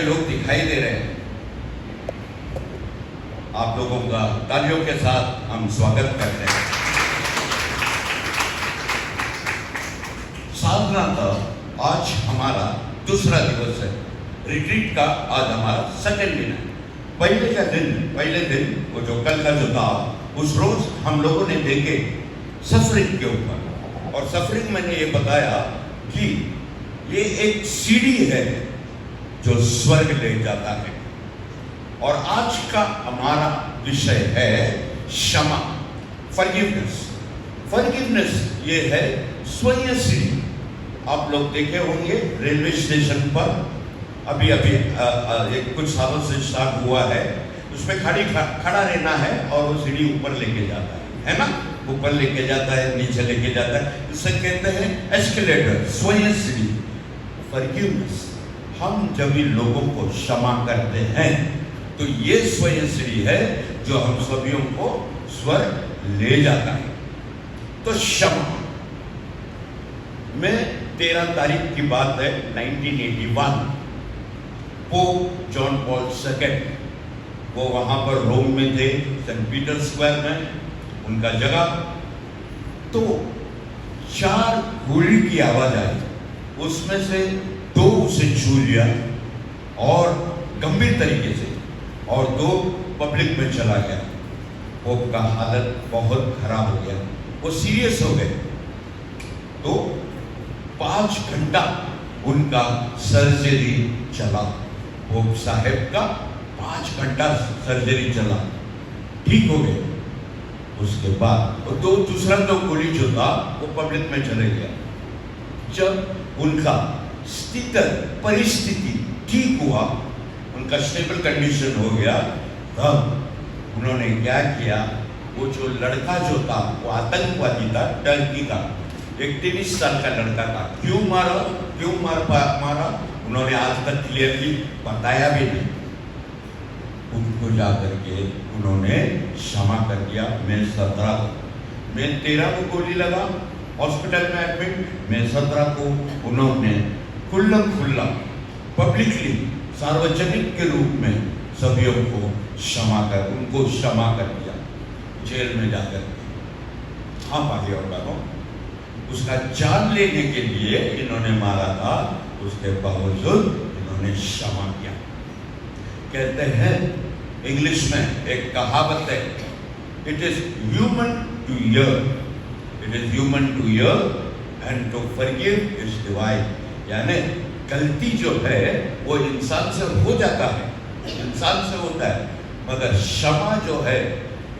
लोग दिखाई दे रहे हैं। आप लोगों का तालियों के साथ हम स्वागत करते हैं। साधना का आज हमारा दूसरा दिवस है। रिट्रीट का आज हमारा सेकंड दिन है। पहले दिन वो जो कल का जो था, उस रोज हम लोगों ने देखे सफरिंग के ऊपर, और सफरिंग मैंने ये बताया कि ये एक सीढ़ी है जो स्वर्ग ले जाता है। और आज का हमारा विषय है क्षमा, फॉरगिवनेस। फॉरगिवनेस ये है स्वयं सीढ़ी। आप लोग देखे होंगे रेलवे स्टेशन पर अभी एक कुछ सालों से स्टार्ट हुआ है, उसमें खड़ा रहना है और वो सीढ़ी ऊपर लेके जाता है ना, ऊपर लेके जाता है, नीचे लेके जाता है। इसे कहते हैं एस्केलेटर, स्वयं सीढ़ी। फॉरगिवनेस, हम जब भी लोगों को क्षमा करते हैं तो ये स्वयं सीढ़ी है जो हम सभी को स्वर्ग ले जाता है। तो क्षमा में 13 तारीख की बात है, 1981, पोप जॉन पॉल II वो वहां पर रोम में थे, सेंट पीटर स्क्वायर में उनका जगह। तो 4 गोली की आवाज आई, उसमें से 2 उसे छू लिया और गंभीर तरीके से, और 2 पब्लिक में चला गया। पोप का हालत बहुत खराब हो गया, वो सीरियस हो गए। तो 5 घंटा उनका सर्जरी चला, पोप साहब का 5 घंटा सर्जरी चला, ठीक हो गए। उसके बाद दूसरा गोली जो था वो पब्लिक में चले गया। जब उनका परिस्थिति ठीक हुआ, उनका स्टेबल कंडीशन हो गया, तब उन्होंने क्या किया, वो जो लड़का जो था वो आतंकवादी था, टर्की का, एक 23 साल का लड़का था। क्यों मारा उन्होंने आज तक क्लियरली बताया भी नहीं। उनको जाकर के उन्होंने क्षमा कर दिया। मैं 13 को गोली लगा, हॉस्पिटल में एडमिट, मैं 17 को उन्होंने खुल्ला पब्लिकली, सार्वजनिक के रूप में सभी को उनको क्षमा कर दिया, जेल में जाकर। हाँ भाई और बहनों, उसका जान लेने के लिए इन्होंने मारा था, उसके बावजूद इन्होंने क्षमा किया। कहते हैं इंग्लिश में एक कहावत है, it is human to hear and to forgive is divine. यानी गलती जो है वो इंसान से हो जाता है, इंसान से होता है, मगर क्षमा जो है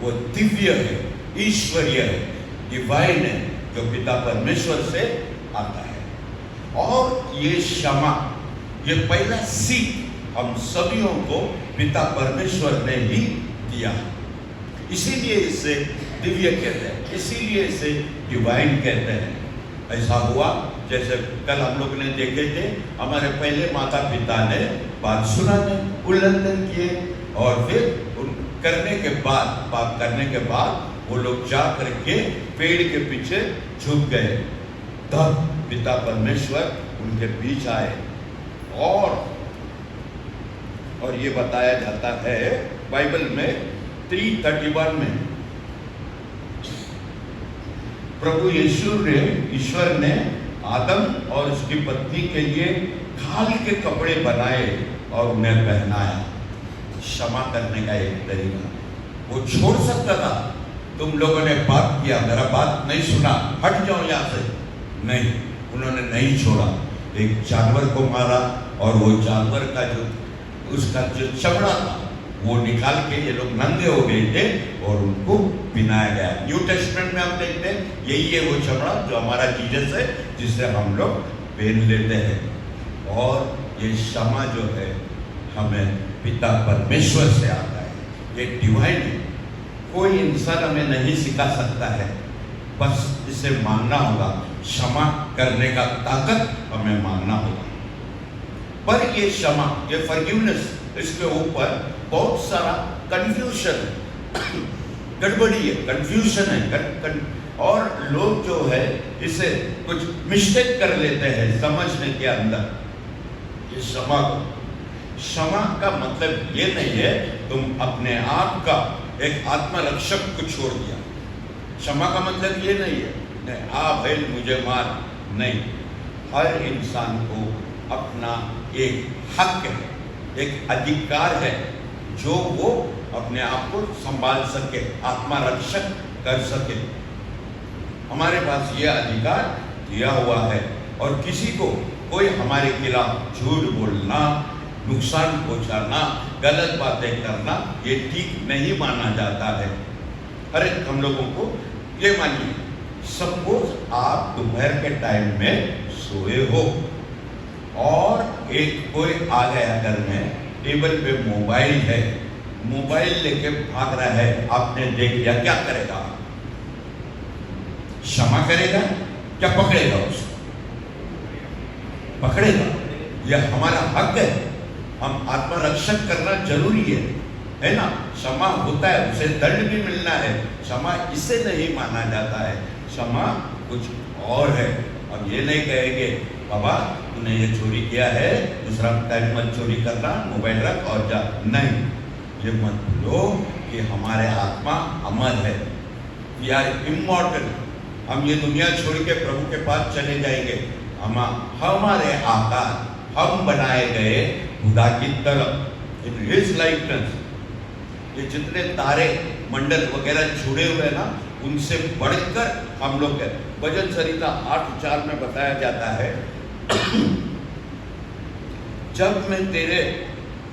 वो दिव्य है, ईश्वरीय है, डिवाइन है, जो पिता परमेश्वर से आता है। और ये क्षमा, ये पहला सीख हम सभी को पिता परमेश्वर ने ही दिया, इसीलिए इसे दिव्य कहते हैं, इसीलिए इसे डिवाइन कहते हैं। ऐसा हुआ जैसे कल हम लोग ने देखे थे, हमारे पहले माता पिता ने बात सुनाने उल्लंघन किए, और फिर पाप करने के बाद वो लोग जा करके पेड़ के पीछे छुप गए। तब पिता परमेश्वर उनके बीच आए, और ये बताया जाता है बाइबल में 3:31 में, प्रभु ईश्वर ने आदम और उसकी पत्नी के लिए खाल के कपड़े बनाए और उन्हें पहनाया। क्षमा करने का एक तरीका। वो छोड़ सकता था, तुम लोगों ने पाप किया, मेरा बात नहीं सुना, हट जाओ यहाँ से, नहीं, उन्होंने नहीं छोड़ा। एक जानवर को मारा, और वो जानवर का उसका जो चमड़ा था वो निकाल के ये लोग नंगे हो गए थे और उनको पहनाया गया। न्यू टेस्टमेंट में हम देखते हैं यही है वो चमड़ा जो हमारा जीसस है, जिसे हम लोग पहन लेते हैं। और ये क्षमा जो है हमें पिता परमेश्वर से आता है, ये डिवाइन है। कोई इंसान हमें नहीं सिखा सकता है, बस इसे मानना होगा। क्षमा करने का ताकत हमें मानना होगा। पर ये क्षमा, ये फॉरगिवनेस, इसके ऊपर बहुत सारा कंफ्यूजन है, गड़बड़ी है, कंफ्यूजन है, और लोग जो है इसे कुछ मिस्टेक कर लेते हैं समझने के अंदर। ये क्षमा को क्षमा का मतलब ये नहीं है तुम अपने आप का एक आत्मरक्षक को छोड़ दिया। क्षमा का मतलब ये नहीं है नहीं आ भाई मुझे मार, नहीं। हर इंसान को अपना एक हक है, एक अधिकार है जो वो अपने आप को संभाल सके, आत्मरक्षक कर सके। हमारे पास ये अधिकार दिया हुआ है और किसी को कोई हमारे खिलाफ झूठ बोलना, नुकसान पहुंचाना, गलत बातें करना ये ठीक नहीं माना जाता है। अरे हम लोगों को ये मानिए, सपोज आप दोपहर के टाइम में सोए हो और एक कोई आ गया घर में, टेबल पे मोबाइल है, मोबाइल लेके भाग रहा है, आपने देख लिया, क्या करेगा? क्षमा करेगा क्या पकड़ेगा उसको? पकड़ेगा। यह हमारा हक है, हम आत्मरक्षक करना जरूरी है ना। क्षमा होता है, उसे दंड भी मिलना है। क्षमा इसे नहीं माना जाता है, क्षमा कुछ और है। अब ये नहीं कहेंगे बाबा तूने ये चोरी किया है, दूसरा टाइम मत चोरी करना, मोबाइल रख और जा, नहीं। ये मत बोलो कि हमारे आत्मा अमर है, वी आर इमॉर्टल। हम ये दुनिया छोड़ के प्रभु के पास चले जाएंगे। हमारे आकार, हम बनाए गए खुदा की तरफ, इन हिज लाइकनेस। ये जितने तारे मंडल वगैरह जुड़े हुए हैं ना, उनसे बढ़कर हम लोग हैं। भजन संहिता 8:4 में बताया जाता है जब मैं तेरे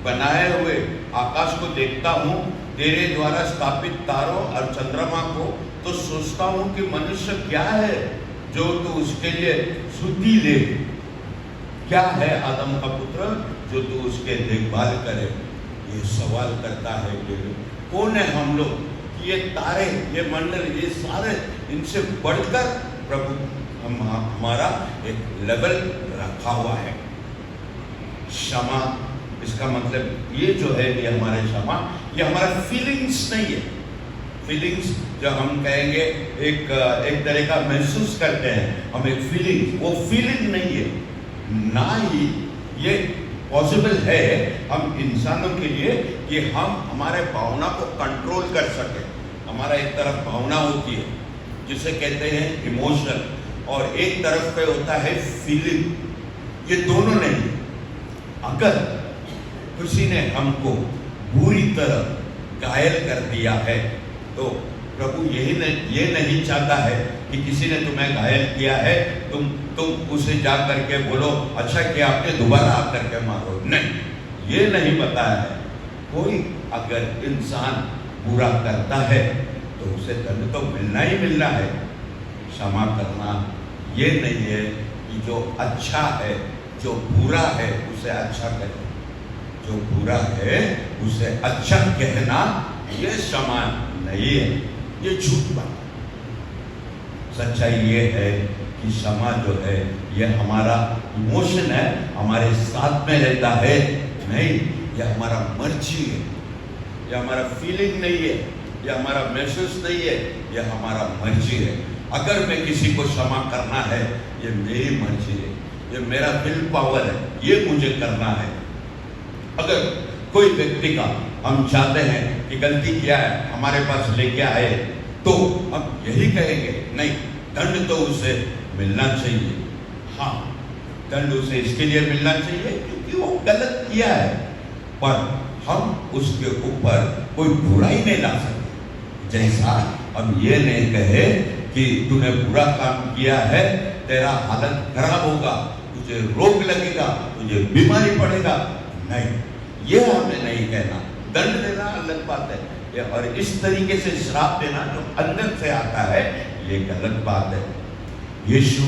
बनाए हुए आकाश को देखता हूँ, तेरे द्वारा स्थापित तारों और चंद्रमा को, तो सोचता हूँ कि मनुष्य क्या है जो तू उसके लिए सुधि ले, क्या है आदम का पुत्र जो तू उसके देखभाल करे। ये सवाल करता है कि कौन है हम लोग कि ये तारे, ये मंडल, ये सारे, इनसे बढ़कर प्रभु हमारा एक लेवल रखा हुआ है। क्षमा, इसका मतलब ये जो है, ये हमारे क्षमा, ये हमारा फीलिंग्स नहीं है। फीलिंग्स जो हम कहेंगे एक तरह का महसूस करते हैं हम, एक फीलिंग, वो फीलिंग नहीं है। ना ही ये पॉसिबल है हम इंसानों के लिए कि हम हमारे भावना को कंट्रोल कर सके। हमारा एक तरफ भावना होती है जिसे कहते हैं इमोशन, और एक तरफ पे होता है फीलिंग। ये दोनों नहीं। अगर किसी ने हमको बुरी तरह घायल कर दिया है तो प्रभु ये नहीं चाहता है कि किसी ने तुम्हें घायल किया है, तुम उसे जा करके बोलो अच्छा किया आपने, दोबारा आप करके मारो। नहीं, ये नहीं बताया है। कोई अगर इंसान बुरा करता है तो उसे दंड तो मिलना ही मिलना है। क्षमा करना ये नहीं है कि जो अच्छा है, जो बुरा है उसे अच्छा करे, जो बुरा है उसे अच्छा कहना, ये क्षमा नहीं है, ये झूठ बात। सच्चाई ये है कि क्षमा जो है ये हमारा इमोशन है, हमारे साथ में रहता है, नहीं, ये हमारा मर्जी है, ये हमारा फीलिंग नहीं है, ये हमारा महसूस नहीं है, ये हमारा मर्जी है। अगर मैं किसी को क्षमा करना है, ये मेरी मर्जी है, ये मेरा विल पावर है, ये मुझे करना है। अगर कोई व्यक्ति का हम चाहते हैं कि गलती किया है, हमारे पास लेके आए, तो हम यही कहेंगे नहीं, दंड तो उसे मिलना चाहिए। हाँ, दंड उसे इसके लिए मिलना चाहिए क्योंकि वो गलत किया है, पर हम उसके ऊपर कोई बुराई नहीं ला सकते। जैसा हम ये नहीं कहे कि तूने बुरा काम किया है, तेरा हालत खराब होगा, तुझे रोग लगेगा, तुझे बीमारी पड़ेगा, नहीं, ये हमें नहीं कहना। दंड देना अलग बात है, और इस तरीके से श्राप देना जो अंदर से आता है, ये गलत बात है। यीशु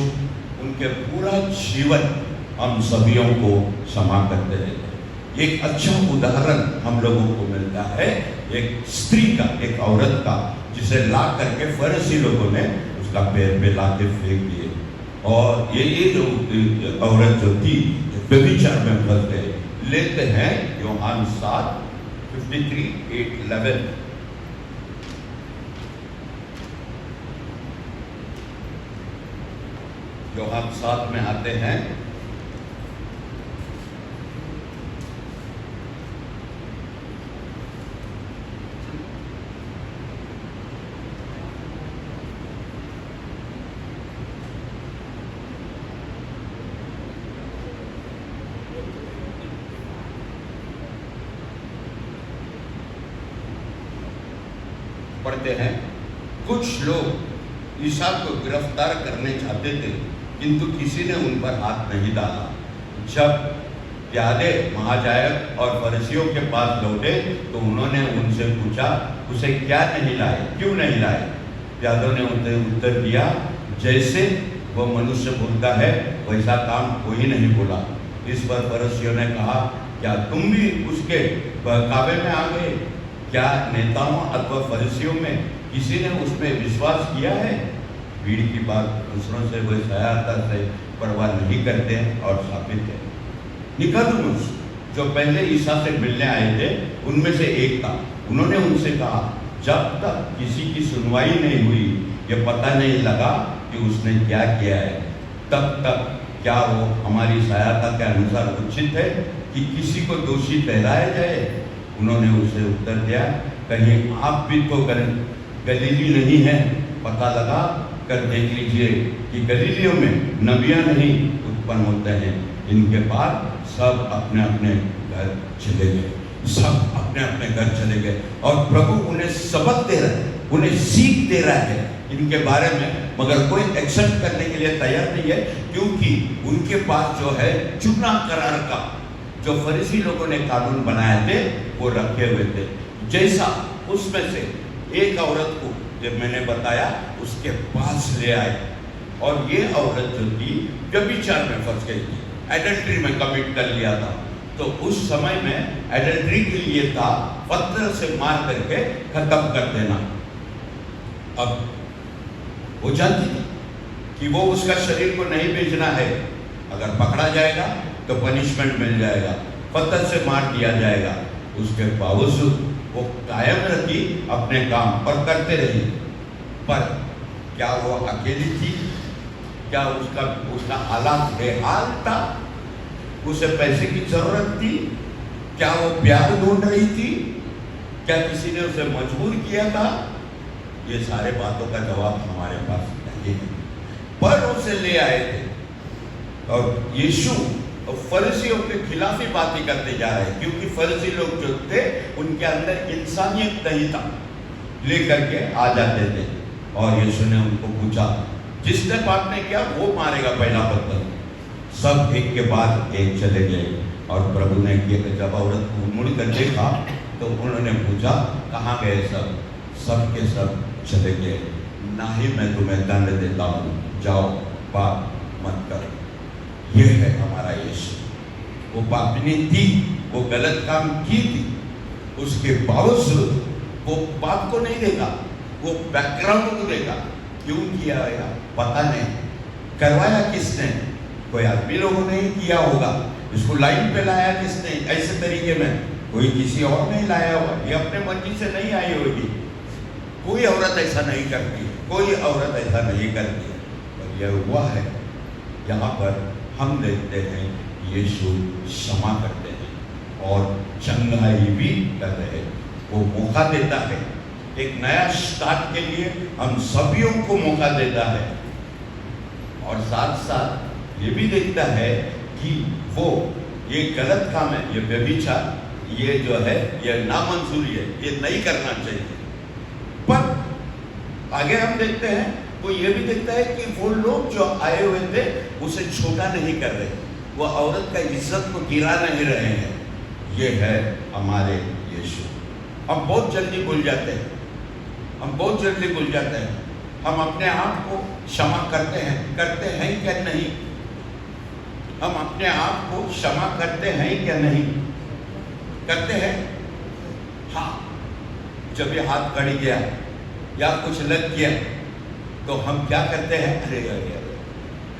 उनके पूरा जीवन हम सभियों को क्षमा करते रहते। एक अच्छा उदाहरण हम लोगों को मिलता है एक स्त्री का, एक औरत का, जिसे ला करके फरीसी लोगों ने उसका पैर पे ला के फेंक दिए, और ये जो औरत जो थी व्यभिचार में फंस गए। लेते हैं यूहन्ना 7:53-8-11। यूहन्ना 7 में आते हैं पढ़ते हैं, कुछ लोग ईसा को गिरफ्तार करने चाहते थे, किंतु किसी ने उन पर हाथ नहीं डाला। जब प्यादे महायाजक और फरीसियों के पास लौटे तो उन्होंने उनसे पूछा, उसे क्या नहीं लाए, क्यों नहीं लाए? प्यादों ने उत्तर दिया, जैसे वो मनुष्य बोलता है वैसा काम कोई नहीं बोला। इस पर फरीसियों ने कहा, क्या तुम भी उसके बहकावे में आ गए? क्या नेताओं अथवा फरीसियों में किसी ने उसमें विश्वास किया है? भीड़ की बात दूसरों से वे सहायता से परवाह नहीं करते और साबित है। निकोदेमुस जो पहले ईसा से मिलने आए थे, उनमें से एक था। उन्होंने उनसे कहा, जब तक किसी की सुनवाई नहीं हुई, ये पता नहीं लगा कि उसने क्या किया है, तब तक क्या वो हमारी सहायता के अनुसार उचित है कि किसी को दोषी ठहराया जाए? उन्होंने उसे उत्तर दिया, कहीं आप भी तो गलीली नहीं है? पता लगा कर देख लीजिए कि गलीलियों में नबियाँ नहीं उत्पन्न होते हैं। इनके बाद सब अपने अपने घर चले गए, सब अपने अपने घर चले गए, और प्रभु उन्हें सबक दे रहा है, उन्हें सीख दे रहा है इनके बारे में, मगर कोई एक्सेप्ट करने के लिए तैयार नहीं है, क्योंकि उनके पास जो है चुना करार का जो फरीसी लोगों ने कानून बनाए थे वो रखे हुए थे। जैसा उसमें से एक औरत को जब मैंने बताया उसके पास ले आए, और ये औरत जो थी व्यभिचार में फंस गई थी, एडल्ट्री में कमिट कर लिया था। तो उस समय में एडल्ट्री के लिए था पत्थर से मार करके खत्म कर देना। अब वो जानती थी कि वो उसका शरीर को नहीं बेचना है, अगर पकड़ा जाएगा तो पनिशमेंट मिल जाएगा, पत्थर से मार दिया जाएगा। उसके बावजूद वो कायम रखी अपने काम पर करते रही। पर क्या वो अकेली थी? क्या उसका हालात बेहाल था? उसे पैसे की जरूरत थी? क्या वो प्यार ढूंढ रही थी? क्या किसी ने उसे मजबूर किया था? ये सारे बातों का जवाब हमारे पास नहीं है, पर उसे ले आए थे। और यीशु फरीसियों के खिलाफ ही बातें करते जा रहे हैं, क्योंकि फरीसी लोग जो थे उनके अंदर इंसानियत नहीं था, लेकर के आ जाते थे। और यीशु ने उनको पूछा, जिसने पाप नहीं किया वो मारेगा पहला पत्थर। सब एक के बाद एक चले गए। और प्रभु ने जब औरत को मुड़ कर देखा तो उन्होंने पूछा, कहाँ गए सब? सब के सब चले गए, ना ही मैं तुम्हें दंड देता हूँ, जाओ पाप मत करो। ये है हमारा यीशु। वो पापिनी थी, वो गलत काम की थी, उसके बावजूद वो पाप को नहीं देखा, वो बैकग्राउंड को देखा। क्यों किया है पता नहीं, करवाया किसने? कोई आदमी लोगों ने ही किया होगा। इसको लाइन पे लाया किसने? ऐसे तरीके में कोई किसी और ने लाया होगा, ये अपने मर्जी से नहीं आई होगी। कोई औरत ऐसा नहीं करती, कोई औरत ऐसा नहीं करती। और यह हुआ है। यहाँ पर हम देखते हैं यीशु क्षमा करते हैं और चंगाई भी कर रहे हैं। वो मौका देता है, एक नया स्टार्ट के लिए हम सभी को मौका देता है, और साथ साथ ये भी देखता है कि वो ये गलत काम है, ये व्यभिचार, ये जो है ये नामंजूरी है, ये नहीं करना चाहिए। पर आगे हम देखते हैं वो ये भी देखता है कि वो लोग जो आए हुए थे उसे छोटा नहीं कर रहे, वो औरत का इज्जत को गिरा नहीं रहे हैं। ये है हमारे यीशु। हम बहुत जल्दी भूल जाते हैं, हम बहुत जल्दी भूल जाते हैं। हम अपने आप को क्षमा करते हैं क्या नहीं? हम अपने आप को क्षमा करते हैं क्या नहीं? करते हैं। हाँ, जब ये हाथ कट गया या कुछ लग गया तो हम क्या करते हैं? अरे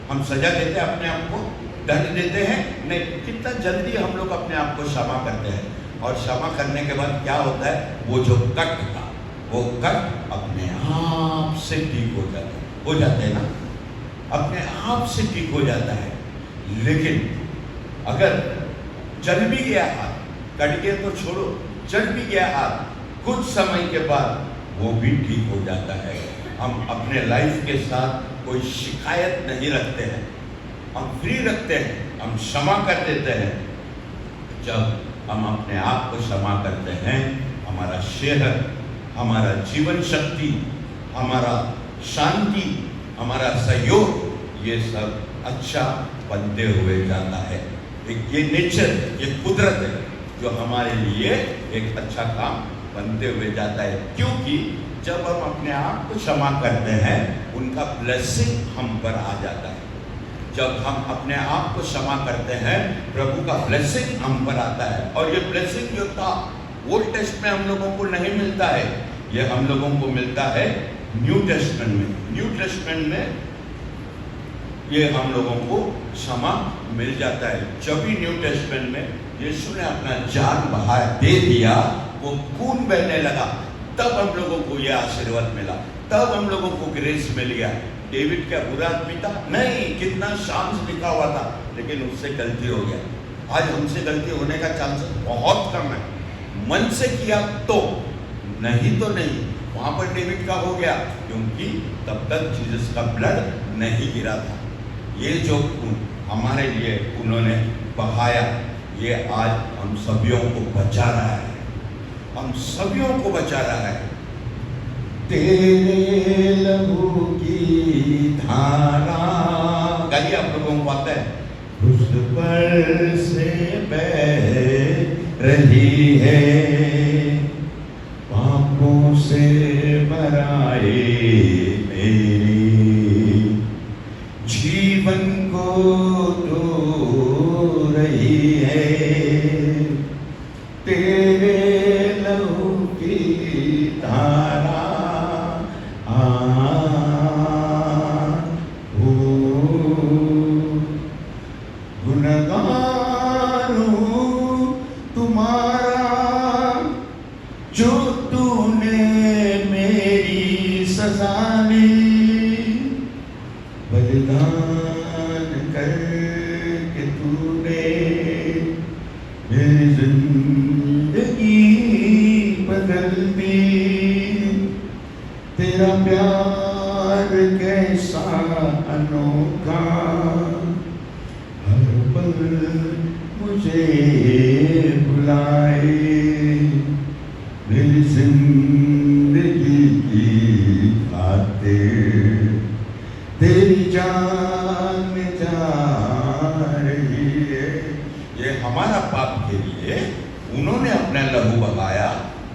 हम सजा देते हैं अपने आप को, दंड देते हैं? नहीं, कितना जल्दी हम लोग अपने आप को क्षमा करते हैं। और क्षमा करने के बाद क्या होता है? वो जो कट था वो कट अपने आप से ठीक हो जाते हैं ना, अपने आप से ठीक हो जाता है। लेकिन अगर जल भी गया हाथ, कट गया तो छोड़ो, जल भी गया हाथ, कुछ समय के बाद वो भी ठीक हो जाता है। हम अपने लाइफ के साथ कोई शिकायत नहीं रखते हैं, हम फ्री रखते हैं, हम क्षमा कर देते हैं। जब हम अपने आप को क्षमा करते हैं, हमारा शहर, हमारा जीवन शक्ति, हमारा शांति, हमारा सहयोग, ये सब अच्छा बनते हुए जाता है। ये नेचर, ये कुदरत है जो हमारे लिए एक अच्छा काम बनते हुए जाता है। क्योंकि जब हम अपने आप को क्षमा करते हैं, उनका ब्लेसिंग हम पर आ जाता है। जब हम अपने आप को क्षमा करते हैं, प्रभु का ब्लेसिंग हम पर आता है। और ये ब्लेसिंग जो था ओल्ड टेस्ट में हम लोगों को नहीं मिलता है, ये हम लोगों को मिलता है न्यू टेस्टमेंट में। न्यू टेस्टमेंट में ये हम लोगों को क्षमा मिल जाता है। जब भी न्यू टेस्टमेंट में यीशु ने अपना जान बहा दे दिया, वो खून बहने लगा, तब हम लोगों को यह आशीर्वाद मिला, तब हम लोगों को ग्रेस मिल गया। डेविड क्या बुरा आदमी था? नहीं, कितना शांत लिखा हुआ था, लेकिन उससे गलती हो गया। आज हमसे गलती होने का चांसेस बहुत कम है। मन से किया तो, नहीं तो नहीं। वहां पर डेविड का हो गया, क्योंकि तब तक जीसस का ब्लड नहीं गिरा था। ये जो खून हमारे लिए उन्होंने बहाया, ये आज हम सभियों को बचा रहा है, हम सभियों को बचा रहा है। तेरे लहू की धारा, गाइए, आप लोगों को आता है, उस पर से बह रही है, पापों से भराए मेरी जीवन को धो रही है। तेरे लहू की धारा गुनगार हूँ तुम्हारा, जो तूने मेरी सजा ली, बलिदान करके तूने मेरी जिंदगी बदल दी। तेरा प्यार कैसा अनोखा, हर पल मुझे बुलाए, मेरी जिंदगी की खातिर तेरी जान जा रही है। ये हमारा पाप के लिए उन्होंने अपना लहू बहाया।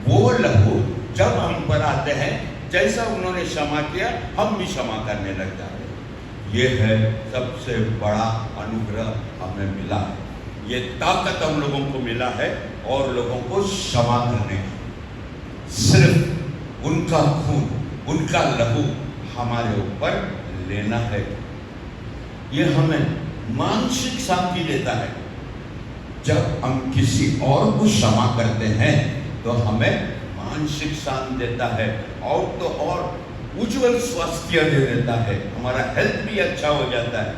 वो लहू जब हम पर आते हैं, जैसा उन्होंने क्षमा किया, हम भी क्षमा करने लग जाते हैं। ये है सबसे बड़ा अनुग्रह हमें मिला है। ये ताकत हम लोगों को मिला है और लोगों को क्षमा करने का। सिर्फ उनका खून, उनका लहू हमारे ऊपर लेना है। ये हमें मानसिक शांति देता है। जब हम किसी और को क्षमा करते हैं तो हमें मानसिक शांति देता है, और तो और उज्जवल स्वास्थ्य दे देता है। हमारा हेल्थ भी अच्छा हो जाता है।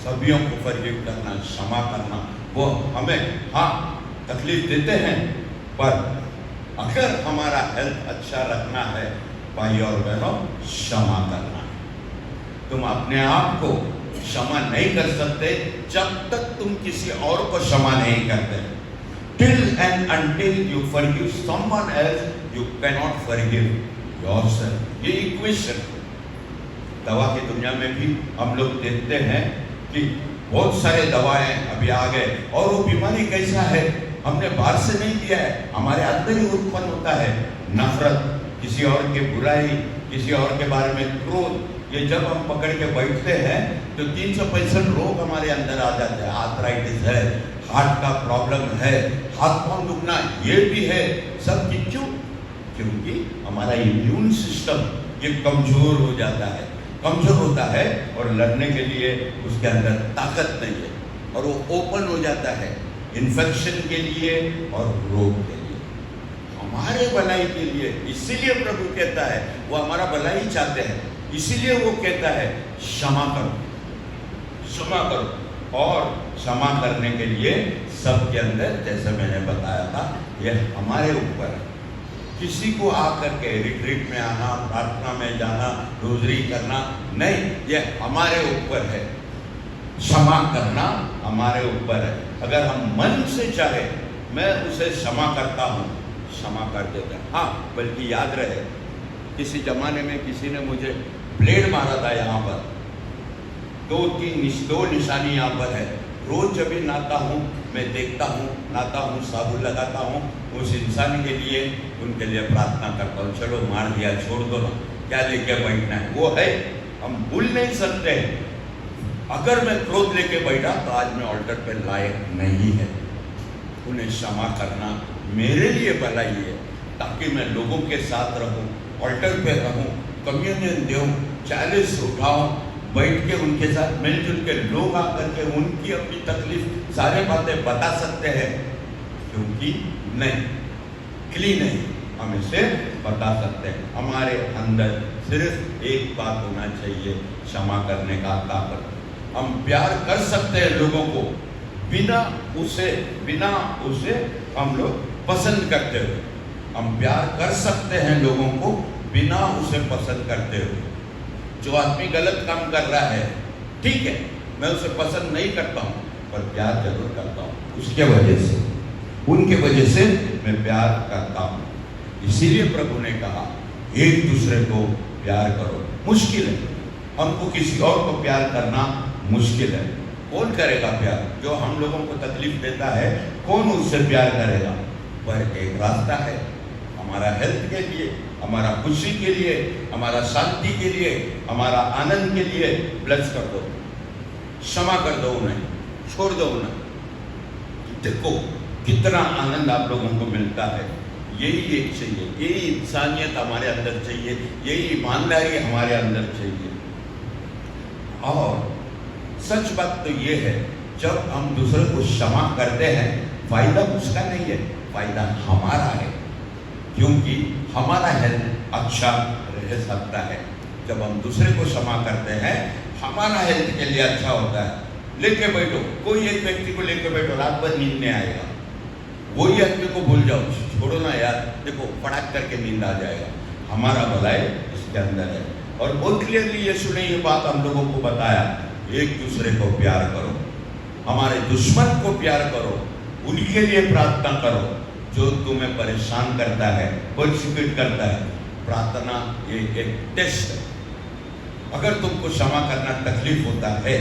सभियों को फॉरगिव करना, क्षमा करना, वो हमें तकलीफ देते हैं, पर अगर हमारा हेल्थ अच्छा रखना है, भाई और बहनों, क्षमा करना है। तुम अपने आप को क्षमा नहीं कर सकते जब तक तुम किसी और को क्षमा नहीं करते। Till and until you forgive someone else, you cannot forgive yourself. ये इक्वेशन दवा की दुनिया में भी हम लोग देखते हैं कि बहुत सारे दवाएं अभी आ गए, और वो बीमारी कैसा है, हमने बाहर से नहीं दिया है, हमारे अंदर ही उत्पन्न होता है। नफरत, किसी और के बुराई, किसी और के बारे में क्रोध, ये जब हम पकड़ के बैठते हैं तो 365 रोग हमारे अंदर आ जाते हैं। आर्थराइटिस है, हार्ट का प्रॉब्लम है, हाथ पांव दुखना ये भी है, सब क्यों? क्योंकि हमारा इम्यून सिस्टम ये कमजोर हो जाता है, कमजोर होता है, और लड़ने के लिए उसके अंदर ताकत नहीं है, और वो ओपन हो जाता है इन्फेक्शन के लिए और रोग के लिए, हमारे भलाई के लिए। इसीलिए प्रभु कहता है, वो हमारा भलाई चाहते हैं, इसीलिए वो कहता है क्षमा करो, क्षमा करो। और क्षमा करने के लिए सबके अंदर, जैसे मैंने बताया था, ये हमारे ऊपर है। किसी को आकर के रिट्रीट में आना, प्रार्थना में जाना, रोजरी करना नहीं, ये हमारे ऊपर है। क्षमा करना हमारे ऊपर है। अगर हम मन से चाहे, मैं उसे क्षमा करता हूँ, क्षमा कर देते हैं। हाँ, बल्कि याद रहे, किसी जमाने में किसी ने मुझे ब्लेड मारा था यहाँ पर, दो निशानी यहाँ पर है। रोज जब भी नहाता हूँ मैं देखता हूँ, नहाता हूँ, साबुन लगाता हूँ, उस इंसान के लिए, उनके लिए प्रार्थना करता हूँ। चलो मार दिया, छोड़ दो ना, क्या लेके बैठना है, वो है, हम भूल नहीं सकते हैं। अगर मैं क्रोध लेके बैठा तो आज मैं ऑल्टर पे लायक नहीं है। उन्हें क्षमा करना मेरे लिए भलाई है, ताकि मैं लोगों के साथ रहूं, ऑल्टर पे रहूं, कम्युनियन दूं, चालीस उठाऊं, बैठ के उनके साथ मिलजुल के लोग आकर के उनकी अपनी तकलीफ सारे बातें बता सकते हैं, क्योंकि नहीं क्लीन नहीं, हम इसे बता सकते हैं। हमारे अंदर सिर्फ एक बात होना चाहिए, क्षमा करने का ताकत। हम प्यार कर सकते हैं लोगों को बिना उसे हम लोग पसंद करते हुए। हम प्यार कर सकते हैं लोगों को बिना उसे पसंद करते हुए। जो आदमी गलत काम कर रहा है, ठीक है, मैं उसे पसंद नहीं करता हूँ, पर प्यार जरूर करता हूँ। उसके वजह से, उनके वजह से मैं प्यार करता हूँ। इसीलिए प्रभु ने कहा एक दूसरे को प्यार करो। मुश्किल है, हमको किसी और को प्यार करना मुश्किल है। कौन करेगा प्यार? जो हम लोगों को तकलीफ देता है, कौन उससे प्यार करेगा? पर एक रास्ता है, हमारा हेल्थ के लिए, हमारा खुशी के लिए, हमारा शांति के लिए, हमारा आनंद के लिए ब्लेस कर दो, क्षमा कर दो उन्हें, छोड़ दो उन्हें। देखो कितना आनंद आप लोगों को मिलता है। यही एक चाहिए, यही इंसानियत हमारे अंदर चाहिए, यही ईमानदारी हमारे अंदर चाहिए। और सच बात तो ये है, जब हम दूसरे को क्षमा करते हैं, फायदा उसका नहीं है, फायदा हमारा है, क्योंकि हमारा हेल्थ अच्छा रह सकता है। जब हम दूसरे को क्षमा करते हैं, हमारा हेल्थ के लिए अच्छा होता है। लेके बैठो, कोई एक व्यक्ति को लेके बैठो, रात भर नींद नहीं आएगा, वही आदमी को भूल जाओ, छोड़ो ना यार, देखो फटाक करके नींद आ जाएगा। हमारा भलाई इसके अंदर है। और बहुत क्लियरली यीशु ने ये बात हम लोगों को बताया, एक दूसरे को प्यार करो, हमारे दुश्मन को प्यार करो, उनके लिए प्रार्थना करो जो तुम्हें परेशान करता है, पर्सिक्यूट करता है। प्रार्थना ये एक टेस्ट है। अगर तुमको क्षमा करना तकलीफ होता है,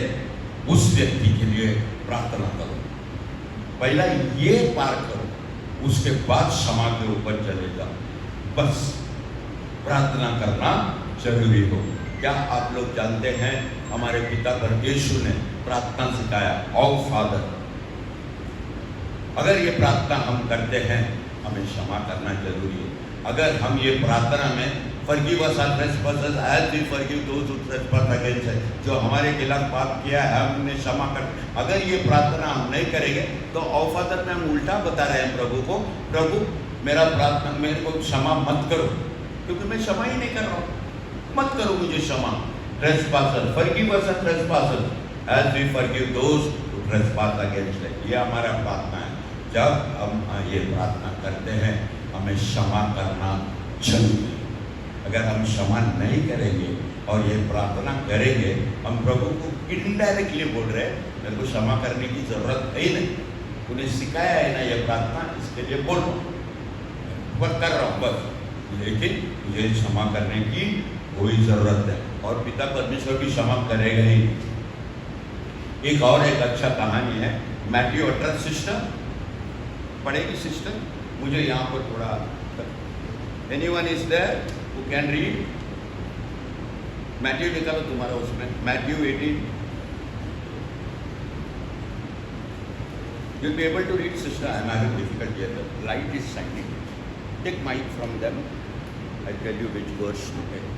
उस व्यक्ति के लिए प्रार्थना करो, पहला ये पार करो, उसके बाद क्षमा के ऊपर चले जाओ। बस प्रार्थना करना जरूरी हो। क्या आप लोग जानते हैं, हमारे पिता परमेश्वर ने प्रार्थना सिखाया, आवर फादर। अगर ये प्रार्थना हम करते हैं, हमें क्षमा करना जरूरी है। अगर हम ये प्रार्थना में forgive us our trespasses as we forgive those who trespass against us, जो हमारे खिलाफ पाप किया है हमने क्षमा कर, अगर ये प्रार्थना हम नहीं करेंगे तो आवर फादर में हम उल्टा बता रहे हैं प्रभु को, प्रभु मेरा प्रार्थना, मेरे को क्षमा मत करो, क्योंकि मैं क्षमा ही नहीं कर रहा हूँ, मत करो मुझे क्षमा। Trespasser, forgive us our trespasses as we forgive those who trespass against us, ये हमारा प्रार्थना है। जब हम ये प्रार्थना करते हैं, हमें क्षमा करना चाहिए। अगर हम क्षमा नहीं करेंगे और ये प्रार्थना करेंगे, हम प्रभु को इनडायरेक्टली बोल रहे हैं, मेरे को क्षमा करने की जरूरत है ही नहीं, उन्हें सिखाया है ना ये प्रार्थना, इसके लिए बोल रहा हूँ, बस कर रहा हूँ बस, लेकिन मुझे क्षमा करने की कोई ज़रूरत है। और पिता परमेश्वर भी क्षमा करेगा ही। एक और एक अच्छा कहानी है, मैथ्यू 18 सिस्टर पढ़ेगी सिस्टर, मुझे यहाँ पर थोड़ा, anyone is there who can read? Matthew निकालो तुम्हारा उसमें, Matthew 18, you'll be able to read sister. I am having difficulty here. The light is shining. Take mic from them. I tell you which verse to take.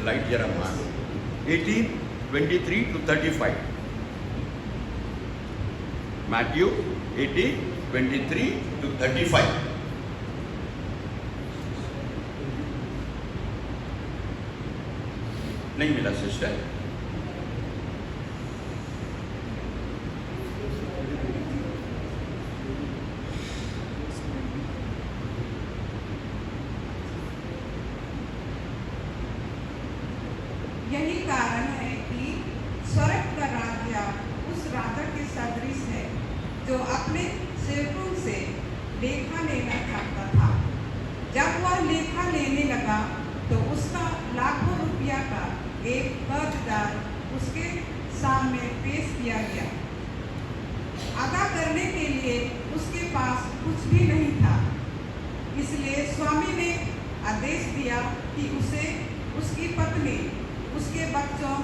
Light जरा मार 18:23 to 35. Matthew 18:23 to 35. नहीं मिला sister? यही कारण है कि स्वर्ग का राज्य उस राजा के सदृश है जो अपने सेवकों से लेखा लेना चाहता था। जब वह लेखा लेने लगा तो उसका लाखों रुपया का एक कर्जदार उसके सामने पेश किया गया। अदा करने के लिए उसके पास कुछ भी नहीं था। इसलिए स्वामी ने आदेश दिया कि उसे, उसकी पत्नी, उसके बच्चों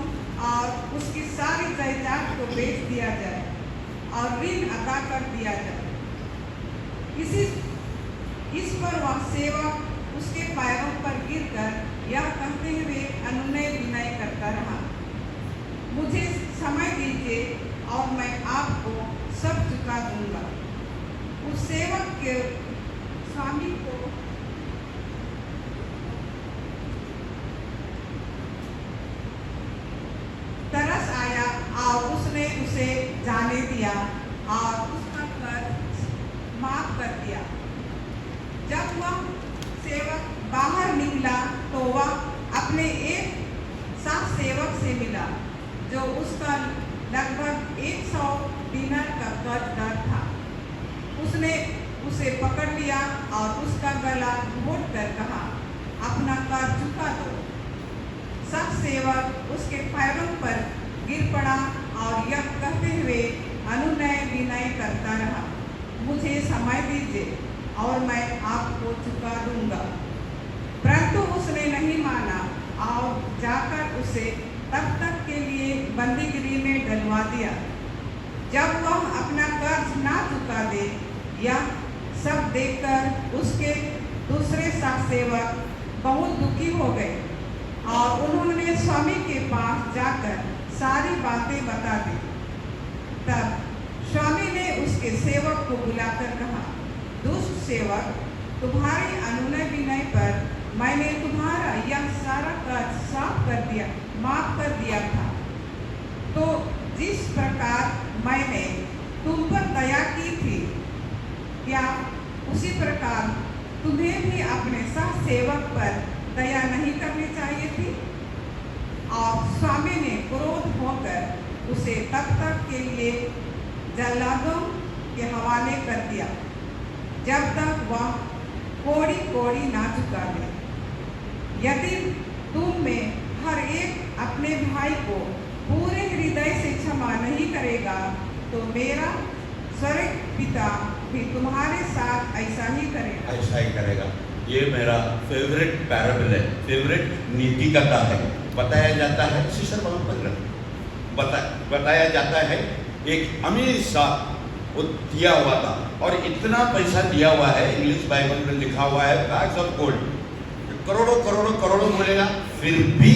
और उसकी सारी जायदाद को बेच दिया जाए और ऋण अदा कर दिया जाए। इस पर वह सेवक उसके पैरों पर गिरकर यह कहते हुए अनुनय विनय करता रहा, मुझे समय दीजिए और मैं आपको सब चुका दूंगा। उस सेवक के स्वामी को तरस आया और उसने उसे जाने दिया और उसका कर्ज माफ कर दिया। जब वह सेवक बाहर निकला तो वह अपने एक साथ सेवक से मिला जो उसका लगभग 100 दिनार का कर्जदार था। उसने उसे पकड़ लिया और उसका गला घोट कर कहा, अपना कर्ज चुका दो। सब सेवक उसके पैरों पर गिर पड़ा और यह कहते हुए अनुनय विनय करता रहा, मुझे समय दीजिए और मैं आपको चुका दूंगा। परंतु उसने नहीं माना और जाकर उसे तब तक के लिए बंदीगृह में डलवा दिया। जब वह अपना कर्ज ना चुका दे, यह सब देखकर उसके दूसरे सब सेवक बहुत दुखी हो गए और उन्होंने स्वामी के पास जाकर सारी बातें बता दी। तब स्वामी ने उसके सेवक को बुलाकर कहा, दुष्ट सेवक, तुम्हारे अनुनय विनय पर मैंने तुम्हारा यह सारा कर्ज माफ कर दिया था। तो जिस प्रकार मैंने तुम पर दया की थी, क्या उसी प्रकार तुम्हें भी अपने सह सेवक पर दया नहीं करनी चाहिए थी? और स्वामी ने क्रोध होकर उसे तब तक के लिए जल्लादों के हवाले कर दिया जब तक वह कोड़ी कोड़ी ना चुका दे। यदि तुम में हर एक अपने भाई को पूरे हृदय से क्षमा नहीं करेगा तो मेरा स्वर्ग पिता भी तुम्हारे साथ ऐसा ही करेगा। ऐसा ही करेगा। ये मेरा फेवरेट पैराबल है, फेवरेट नीति कथा है। बताया जाता है, शिशर बताया जाता है, एक अमीर सा वो दिया हुआ था और इतना पैसा दिया हुआ है, इंग्लिश बाइबल में लिखा हुआ है बैग्स ऑफ गोल्ड, करोड़ों करोड़ों करोड़ों बोलेगा फिर भी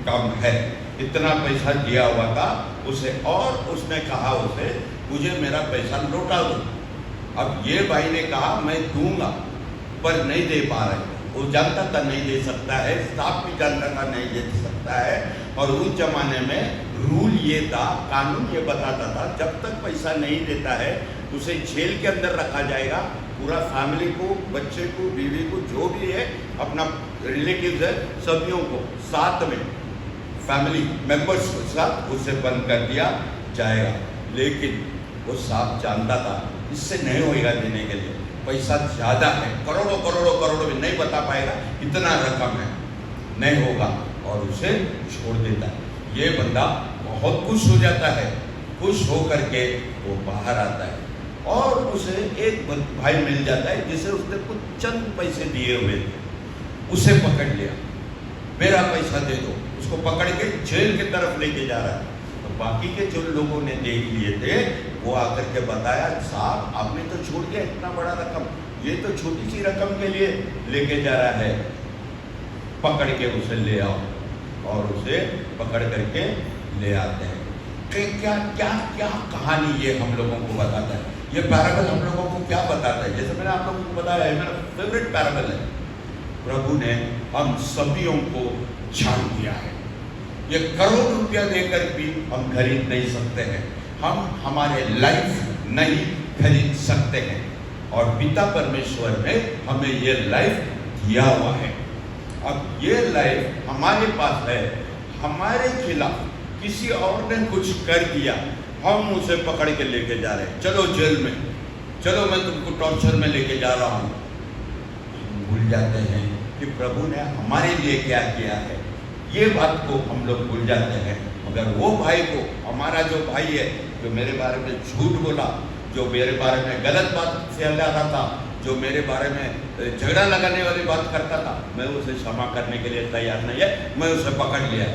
कम है। इतना पैसा दिया हुआ था उसे और उसने कहा उसे, मुझे मेरा पैसा लौटा दो। अब ये भाई ने कहा मैं दूंगा पर नहीं दे पा रहे। वो जानता था नहीं दे सकता है, स्टाफ भी जानता था नहीं दे सकता है। और उस जमाने में रूल ये था, कानून ये बताता था, जब तक पैसा नहीं देता है उसे जेल के अंदर रखा जाएगा। पूरा फैमिली को, बच्चे को, बीवी को, जो भी है अपना रिलेटिव्स है, सभी को साथ में फैमिली मेंबर्स के साथ उसे बंद कर दिया जाएगा। लेकिन वो साहब जानता था इससे नहीं होएगा, देने के लिए पैसा ज़्यादा है, करोड़ों करोड़ों करोड़ों में नहीं बता पाएगा, इतना रकम है, नहीं होगा और उसे छोड़ देता है। ये बंदा बहुत खुश हो जाता है, खुश होकर के वो बाहर आता है और उसे एक भाई मिल जाता है जिसे उसने कुछ चंद पैसे दिए हुए थे। उसे पकड़ लिया, मेरा पैसा दे दो। उसको पकड़ के जेल की तरफ लेके जा रहा है। तो बाकी के जो लोगों ने देख लिए थे वो आकर के बताया, साहब आपने तो छोड़ दिया इतना बड़ा रकम, ये तो छोटी सी रकम के लिए लेके जा रहा है, पकड़ के उसे ले आओ। और उसे पकड़ करके ले आते हैं। क्या क्या क्या कहानी ये हम लोगों को बताता है, ये पैराबल हम लोगों को क्या बताता है? जैसे मैंने आप लोगों को बताया है, मेरा फेवरेट पैराबल है। प्रभु ने हम सभी को जान दिया है। ये करोड़ रुपया देकर भी हम खरीद नहीं सकते हैं, हम हमारे लाइफ नहीं खरीद सकते हैं। और पिता परमेश्वर ने हमें ये लाइफ दिया हुआ है। अब ये लाइफ हमारे पास है, हमारे खिलाफ किसी और ने कुछ कर दिया, हम उसे पकड़ के लेके जा रहे हैं, चलो जेल में, चलो मैं तुमको टॉर्चर में लेके जा रहा हूँ। हम भूल जाते हैं कि प्रभु ने हमारे लिए क्या किया है, ये बात को हम लोग भूल जाते हैं। मगर वो भाई को, हमारा जो भाई है, जो मेरे बारे में झूठ बोला, जो मेरे बारे में गलत बात फैला रहा था, जो मेरे बारे में झगड़ा लगाने वाली बात करता था, मैं उसे क्षमा करने के लिए तैयार नहीं है। मैं उसे पकड़ लिया,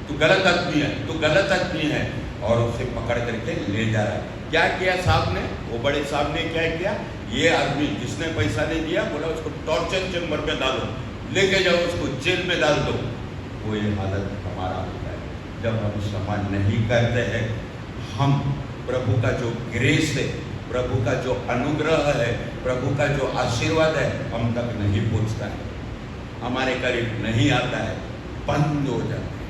तू गलत आदमी है, तू गलत आदमी है, और उसे पकड़ करके ले जा रहा है। क्या किया साहब ने, वो बड़े साहब ने क्या किया, ये आदमी जिसने पैसा नहीं दिया, बोला उसको टॉर्चर चेम्बर में डालो, लेके जाओ उसको जेल में डाल दो। वो ये हालत हमारा होता है जब हम क्षमा नहीं करते हैं। हम प्रभु का जो ग्रेस है, प्रभु का जो अनुग्रह है, प्रभु का जो आशीर्वाद है, हम तक नहीं पहुंचता है, हमारे करीब नहीं आता है, बंद हो जाता है,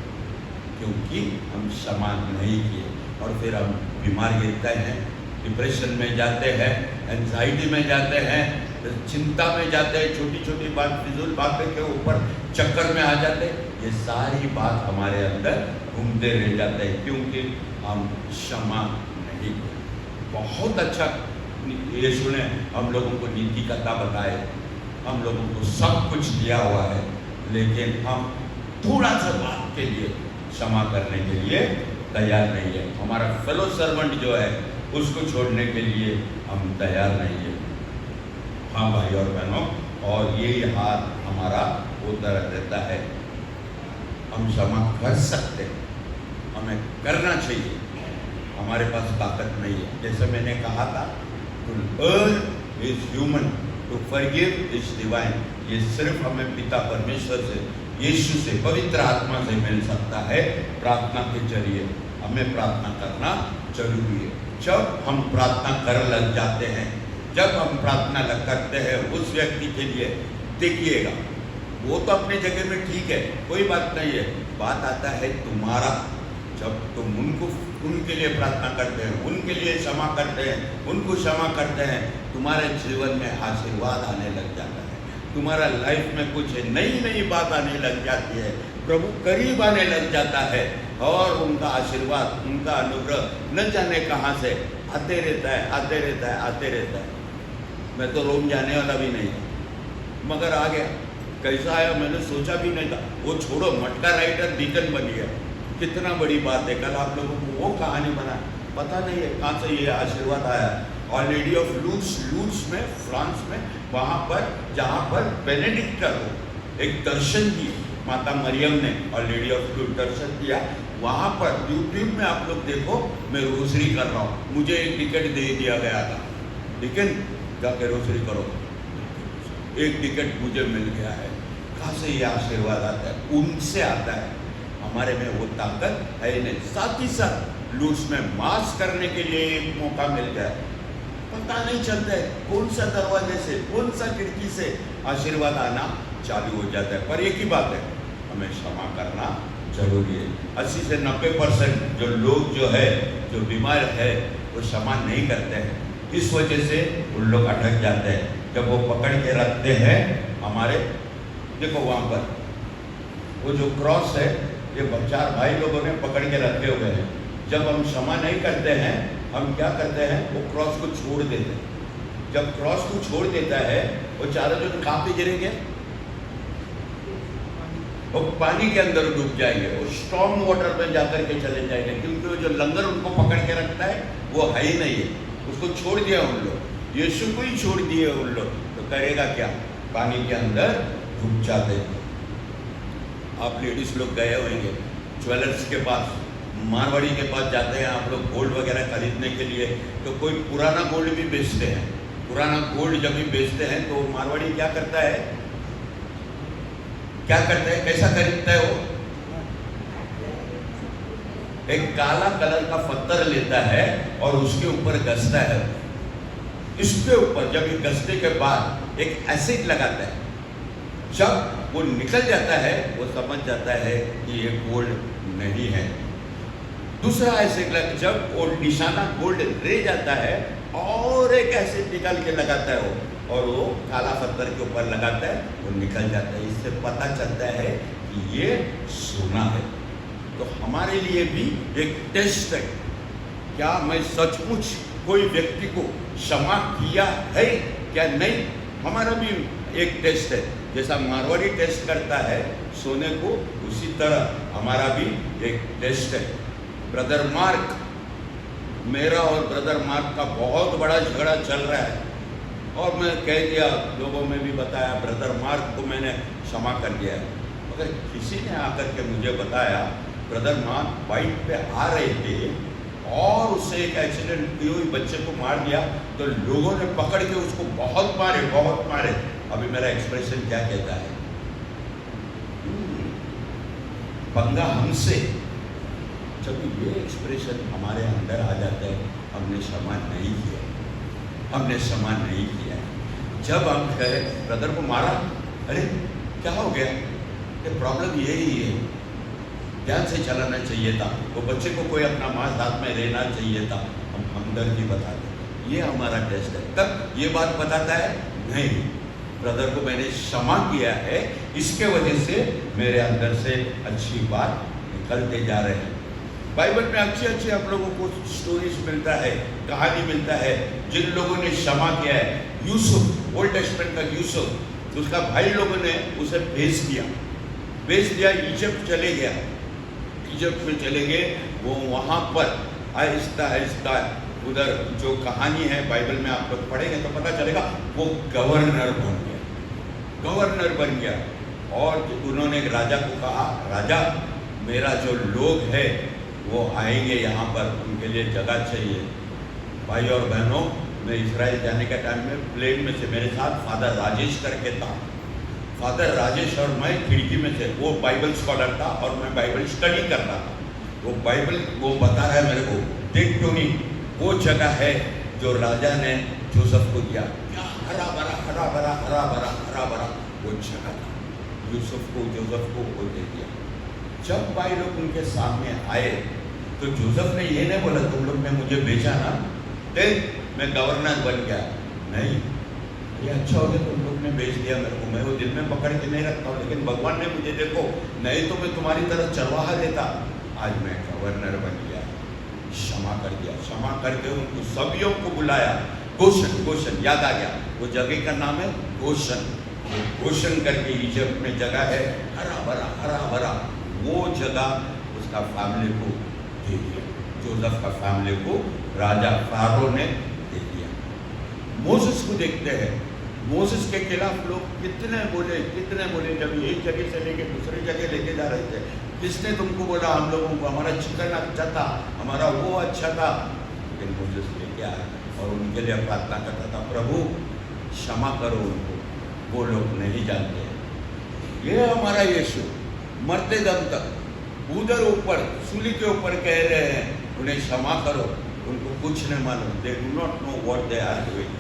क्योंकि हम क्षमा नहीं किए। और फिर हम बीमार गिरते हैं, डिप्रेशन में जाते हैं, एंजाइटी में जाते हैं, चिंता में जाते हैं, छोटी छोटी बात, फिजूल बातें के ऊपर चक्कर में आ जाते हैं। ये सारी बात हमारे अंदर घूमते रह जाते हैं, क्योंकि हम क्षमा नहीं किए। बहुत अच्छा यीशु ने हम लोगों को नीति कथा बताए, हम लोगों को सब कुछ दिया हुआ है, लेकिन हम थोड़ा सा बात के लिए क्षमा करने के लिए तैयार नहीं है। हमारा फेलो सर्वेंट जो है उसको छोड़ने के लिए हम तैयार नहीं है। हाँ भाई और बहनों, और ये हाथ हमारा होता रहता है। हम क्षमा कर सकते हैं, हमें करना चाहिए, हमारे पास ताकत नहीं है। जैसे मैंने कहा था, to earn is human, to forgive is divine. ये सिर्फ हमें पिता परमेश्वर से, यीशु से, पवित्र आत्मा से मिल सकता है, प्रार्थना के जरिए। हमें प्रार्थना करना जरूरी है। जब हम प्रार्थना कर लग जाते हैं, जब हम प्रार्थना करते हैं उस व्यक्ति के लिए, देखिएगा वो तो अपने जगह में ठीक है, कोई बात नहीं है, बात आता है तुम्हारा। जब तुम उनके लिए प्रार्थना करते हैं, उनके लिए क्षमा करते हैं, उनको क्षमा करते हैं, तुम्हारे जीवन में आशीर्वाद आने लग जाता है, तुम्हारा लाइफ में कुछ नई नई बात आने लग जाती है, प्रभु करीब आने लग जाता है, और उनका आशीर्वाद, उनका अनुग्रह न जाने कहाँ से आते रहता है, आते रहता है, आते रहता है। मैं तो रोम जाने वाला भी नहीं था, मगर आ गया। कैसा आया मैंने सोचा भी नहीं था। वो छोड़ो, मटका राइटर डीकन बन गया, कितना बड़ी बात है। कल आप लोगों को वो कहानी बना, पता नहीं है कहाँ से ये आशीर्वाद आया। और लेडी ऑफ लूट्स में, फ्रांस में, वहाँ पर जहाँ पर बेनेडिक्ट का एक दर्शन की माता मरियम ने, और लेडी ऑफ लूट दर्शन किया, वहाँ पर यूट्यूब में आप लोग देखो, मैं रोसरी कर रहा हूँ, मुझे एक टिकट दे दिया गया था, लेकिन जाके रोसरी करो, एक टिकट मुझे मिल गया है। कहाँ से ये आशीर्वाद आता है? उनसे आता है, हमारे में वो ताकत है नहीं। साथ ही साथ लूट्स में मास करने के लिए एक मौका मिल गया, पता नहीं चलता है कौन सा दरवाजे से, कौन सा खिड़की से आशीर्वाद आना चालू हो जाता है। पर एक ही बात है, हमें क्षमा करना जरूरी है। 80 से 90% जो लोग जो है, जो बीमार है, वो क्षमा नहीं करते हैं, इस वजह से उन लोग अटक जाते हैं। जब वो पकड़ के रखते हैं हमारे, देखो वहाँ पर वो जो क्रॉस है, ये 4 भाई लोगों ने पकड़ के रखे हुए हैं। जब हम क्षमा नहीं करते हैं, हम क्या करते हैं, वो क्रॉस को छोड़ देते हैं। जब क्रॉस को छोड़ देता है, वो चारों जो कहाँ पे गिरेंगे, वो पानी के अंदर डूब जाएंगे, वो स्टॉर्म वाटर में जाकर के चले जाएंगे, क्योंकि वो जो लंगर उनको पकड़ के रखता है वो है ही नहीं है, उसको छोड़ दिया उन लोग, यीशु को ही छोड़ दिए उन लोग, तो करेगा क्या, पानी के अंदर डूब जाते हैं। आप लेडीज लोग गए होंगे ज्वेलर्स के पास, मारवाड़ी के पास जाते हैं आप लोग गोल्ड वगैरह खरीदने के लिए, तो कोई पुराना गोल्ड भी बेचते हैं। पुराना गोल्ड जब भी बेचते हैं तो मारवाड़ी क्या करता है, क्या करता है, कैसा खरीदता है वो, एक काला कलर का पत्थर लेता है और उसके ऊपर घसता है। इसके ऊपर जब ये घसने के बाद एक एसिड लगाता है, जब वो निकल जाता है वो समझ जाता है कि ये गोल्ड नहीं है। दूसरा एसिड जब वो निशाना गोल्ड रह जाता है और एक एसिड निकाल के लगाता है वो, और वो काला पत्थर के ऊपर लगाता है, वो निकल जाता है। इससे पता चलता है कि ये सोना है। तो हमारे लिए भी एक टेस्ट है, क्या मैं सचमुच कोई व्यक्ति को क्षमा किया है क्या नहीं, हमारा भी एक टेस्ट है। जैसा मारवाड़ी टेस्ट करता है सोने को, उसी तरह हमारा भी एक टेस्ट है। ब्रदर मार्क, मेरा और ब्रदर मार्क का बहुत बड़ा झगड़ा चल रहा है, और मैं कह दिया, लोगों में भी बताया, ब्रदर मार्क को मैंने क्षमा कर दिया है। मगर किसी ने आकर के मुझे बताया, ब्रदर मार्क बाइक पे आ रहे थे और उससे एक एक्सीडेंट हुई, बच्चे को मार दिया, तो लोगों ने पकड़ के उसको बहुत मारे, बहुत मारे। अभी मेरा एक्सप्रेशन क्या कहता है, पंगा हमसे। जब ये एक्सप्रेशन हमारे अंदर आ जाता है, हमने क्षमा नहीं किया, हमने क्षमा नहीं किया। जब हम कहे ब्रदर को मारा, अरे क्या हो गया, ये प्रॉब्लम यही है, ध्यान से चलाना चाहिए था, वो बच्चे को कोई अपना माँ साथ में लेना चाहिए था, हम हमदर्दी बताते। ये हमारा टेस्ट है। तब ये बात बताता है, नहीं, ब्रदर को मैंने क्षमा किया है, इसके वजह से मेरे अंदर से अच्छी बात निकलते जा रहे हैं। बाइबल में अच्छी अच्छी आप लोगों को स्टोरीज मिलता है, कहानी मिलता है, जिन लोगों ने क्षमा किया है। यूसुफ, ओल्ड टेस्टमेंट का यूसुफ, उसका भाई लोगों ने उसे भेज दिया, इजिप्ट चले गया, इजिप्ट में चले गए। वो वहाँ पर आहिस्ता आहिस्ता, उधर जो कहानी है बाइबल में आप लोग पढ़ेंगे तो पता चलेगा, वो गवर्नर बन गया। और उन्होंने राजा को कहा, राजा मेरा जो लोग है वो आएंगे यहाँ पर, उनके लिए जगह चाहिए। भाई और बहनों, मैं इजराइल जाने के टाइम में प्लेन में से मेरे साथ फादर राजेश करके था। फादर राजेश और मैं खिड़की में थे, वो बाइबल स्कॉलर था और मैं बाइबल स्टडी कर रहा था। वो बता रहा है मेरे को, देख टोनी, वो जगह है जो राजा ने जोसेफ को दिया, क्या हरा भरा वो जगह था, जोसेफ को वो दे दिया। जब भाई लोग उनके सामने आए तो जोसेफ ने ये नहीं बोला, तुम लोग ने मुझे बेचा ना, देख मैं गवर्नर बन गया। नहीं, ये अच्छा हो गया तुम लोग ने बेच दिया मेरे को, मैं वो दिल में पकड़ के नहीं रखता हूँ, लेकिन भगवान ने मुझे, देखो, नहीं तो मैं तुम्हारी तरह चरवाहा देता, आज मैं गवर्नर बन गया। क्षमा कर दिया, क्षमा करके उनको सभियों को बुलाया। गोशन याद आ गया, वो जगह का नाम है गोशन करके इजिप्ट में जगह है, हरा भरा। वो जगह उसका फैमिली को दे दिया, जोसेफ का फैमिली को राजा फारो ने दे दिया। मोसेस को देखते हैं, मोसेस के खिलाफ लोग कितने बोले, जब एक जगह से लेके दूसरी जगह लेके जा रहे थे, किसने तुमको बोला हम लोगों को हमारा चिकन अच्छा था, हमारा वो अच्छा था, लेकिन मोसेस लेके आया और उनके लिए प्रार्थना करता था, प्रभु क्षमा करो उनको, वो लोग नहीं जानते। ये हमारा यीशु मरते दम तक उधर ऊपर सूली के ऊपर कह रहे हैं, उन्हें क्षमा करो, उनको कुछ नहीं मालूम, they do not know what they are doing.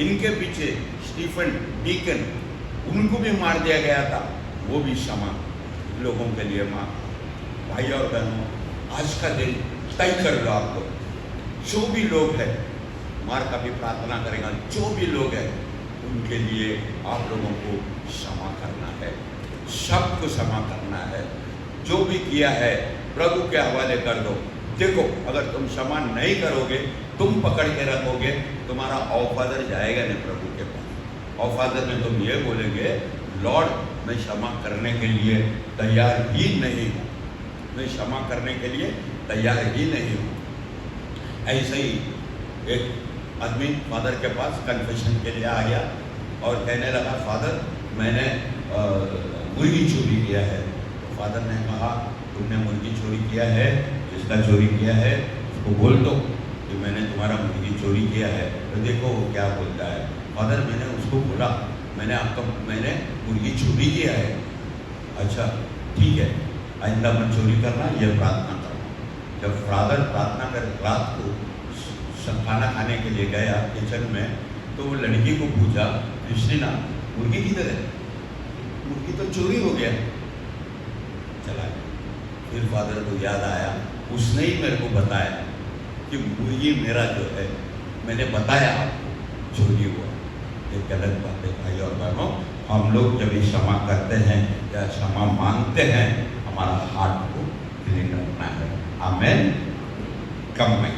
इनके पीछे स्टीफन डीकन, उनको भी मार दिया गया था, वो भी क्षमा लोगों के लिए माँ। भाई और बहनों, आज का दिन तय कर लो आप लोग, जो भी लोग हैं, मार का भी प्रार्थना करेगा, जो भी लोग हैं उनके लिए आप लोगों को क्षमा करना है, सबको क्षमा करना है। जो भी किया है प्रभु के हवाले कर दो। देखो, अगर तुम क्षमा नहीं करोगे, तुम पकड़ के रखोगे, तुम्हारा ऑफादर जाएगा नहीं प्रभु के पास। ऑफादर में तुम ये बोलेंगे, लॉर्ड मैं क्षमा करने के लिए तैयार ही नहीं हूँ, मैं क्षमा करने के लिए तैयार ही नहीं हूँ। ऐसे ही एक आदमी फादर के पास कन्फेशन के लिए आ गया और कहने लगा, फादर मैंने मुर्गी चोरी किया है। तो फादर ने कहा, तुमने मुर्गी चोरी किया है, जिसका चोरी किया है उसको बोल दो कि मैंने तुम्हारा मुर्गी चोरी किया है। तो देखो वो क्या बोलता है, फादर मैंने उसको बोला मैंने मुर्गी चोरी किया है। अच्छा ठीक है, आइंदा मत चोरी करना, ये प्रार्थना करना। जब फादर प्रार्थना कर रात को खाना खाने के लिए गया किचन में, तो वो लड़की को पूछा, क्रिस्टीना मुर्गी किधर है? मुर्गी तो चोरी हो गया। चला गया। फिर फादर को याद आया, उसने ही मेरे को बताया कि मुर्गी मेरा जो है, मैंने बताया आपको चोरी हुआ। ये गलत बात है भाई और बहनों। हम लोग जब क्षमा करते हैं या क्षमा मांगते हैं, हमारा हार्ट को क्लीन रखना है। आमेन। कम में